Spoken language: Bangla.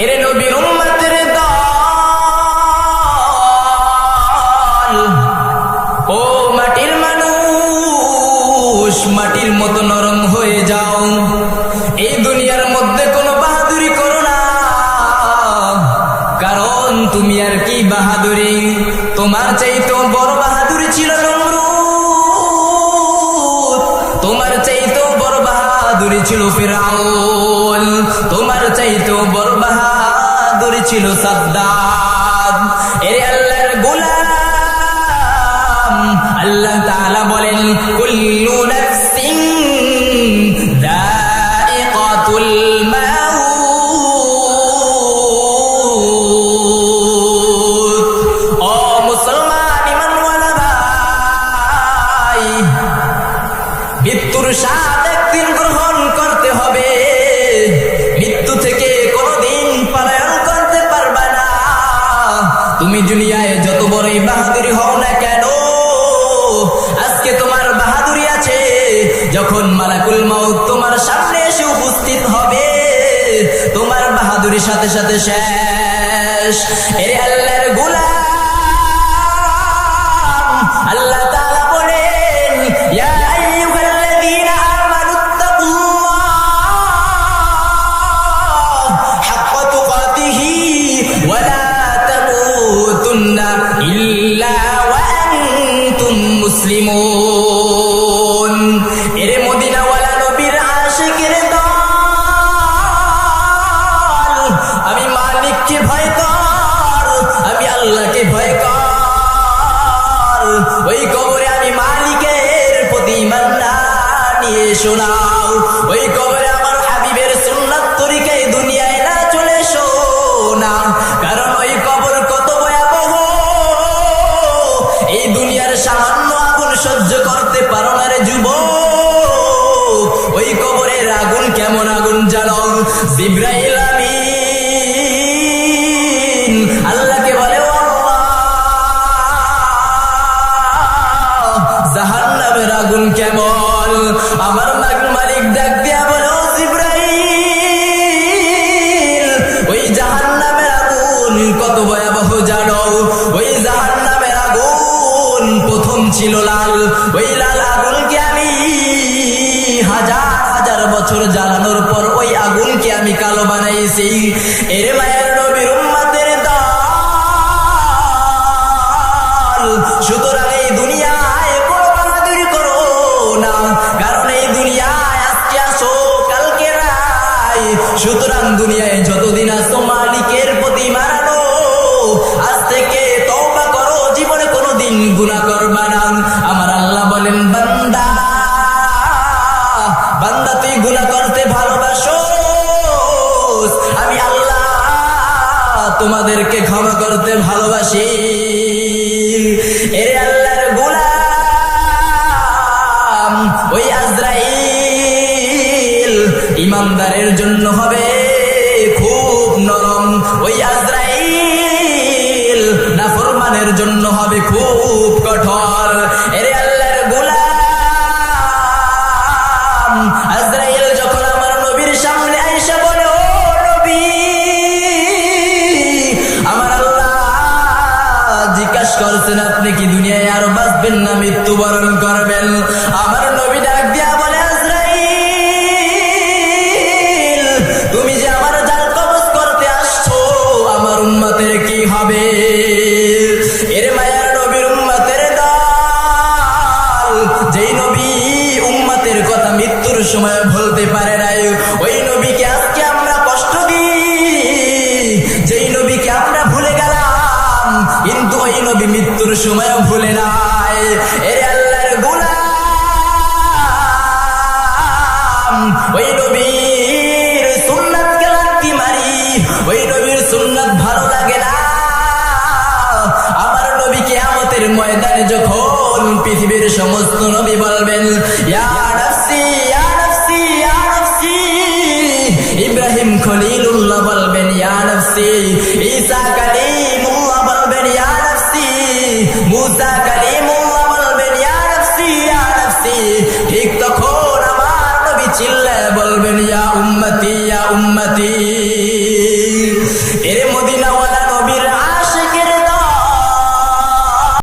এরে নবীর উম্মতের দল, ও মাটির মানুষ, মাটির মতো নরম হয়ে যাও। এই দুনিয়ার মধ্যে কোনো বাহাদুরি করো না, কারণ তুমি আর কি বাহাদুরি। তোমার চাইতেও বড় বাহাদুরি ছিল নমরুদ, তোমার চাইতেও বড় বাহাদুরি ছিল ফিরআউন, তোমার চাইতেও বড় বাহাদুরি ছিল সাদ্দাত। এরে আল্লাহর গোলাম, আল্লাহ তাআলা বলেন কুল্লু নাফসিন যায়িকাতুল মাউত। ও মুসলমান ঈমানওয়ালা ভাই, মৃত্যুর স্বাদ একদিন গ্রহণ করতে হবে। মৃত্যু থেকে কোনদিন পলায়ন করতে পারবে না। তুমি দুনিয়ায় যত বড়ই বাহাদুরি হও না কেন, আজকে তোমার বাহাদুরি আছে যখন মালাকুল মাউত তোমার সামনে এসে উপস্থিত হবে, তোমার বাহাদুরির সাথে সাথে শেষ। এরে আল্লাহর গোলাম, আল্লাহ তাআলা বলেন ইয়া আইয়ুহাল্লাযীনা আমানুত্তাকুল্লাহ হাক্কা তুকাতিহি ওয়া লা তামুতুন্না ইল্লা ওয়া আনতুম মুসলিমুন। এরে মদিনাওয়ালা নবীর আশিকের দল, আমি মালিককে ভয় কর, আমি আল্লাহকে ভয় কর। ওই কবরে আমি মালিকের প্রতি ঈমান না নিয়ে শোনাও, ওই কবরে আমার হাবিবের সুন্নাত তরিকায় দুনিয়ায় না চলে শোনা। কারণ ওই কবর কত ভয়াবহ, এই দুনিয়ার সামান্য আগুন সহ্য করতে পারো না রে যুবক। ওই কবরের আগুন কেমন আগুন জানো? জিবরাইল আমিন আল্লাহকে বলে ও আল্লাহ, জাহান্নামের আগুন কেমন? আমার মালিক ডাক দিয়া বলে ও জিবরাইল, ওই জাহান্নামের আগুন কত ভয়াবহ জানো? ওই জাহান্নামের আগুন প্রথম ছিল লাল, ওই লাল আগুনকে আমি হাজার হাজার বছর জ্বালানোর পর ওই আগুনকে আমি কালো বানাইছি। এর মায়ের নবীর উম্মতের দল, সুতরাং এই দুনিয়ায় কোনো বাহাদুরি করো না, কারণ এই দুনিয়ায় আজকে আসো কালকে নাই। সুতরাং দুনিয়ায় যতদিন আসো মালিকের প্রতি মারানো, আজ থেকে তওবা করো, জীবনে কোনোদিন গুনাহ করবা না। আমার আল্লাহ বলেন বান্দা, বান্দা তুই গুনাহ করতে ভালোবাসো, আমি আল্লাহ তোমাদেরকে ক্ষমা করতে ভালোবাসি। এরে আল্লাহর গোলাম, ওই আজরাইল ইমানদারের জন্য হবে খুব নরম, ওই আজরাইল নাফরমানের জন্য হবে খুব কঠোর। এরে আল্লাহর গোলাম, আজরাইল যখন আমার নবীর সামনে আয়েশা বলে ও নবী, আমার আল্লাহ জিজ্ঞাসা করছেন আপনি কি দুনিয়ায় আরো বাঁচবেন না মৃত্যুবরণ করবেন? আমার নবী ডাক দিয়া বলে আজরাইল, তুমি যে আমার জান কবজ করতে আসছো, আমার উম্মতের কি হবে? এর মায়ার নবীর উম্মতের দল, যেই নবী উম্মতের কথা মৃত্যুর সময় বলতে পারে নাই, ওই নবীকে আজকে আমরা কষ্ট দিই। যেই নবীকে আমরা ভুলে গেলাম, কিন্তু ওই নবী মৃত্যুর সময় ভুলে নাই। এরে আল্লাহর গোলাম, ওই নবীর সুন্নাতকে লাথি মারি, ওই নবীর সুন্নাত ভালো লাগে না। আমার নবী কিয়ামতের ময়দানে যখন পৃথিবীর সমস্ত নবী বলবেন ইয়া নাফসি ইয়া নাফসি ইয়া নাফসি, ইব্রাহিম খলিলুল্লাহ বলবেন ইয়া নাফসি, ঈসা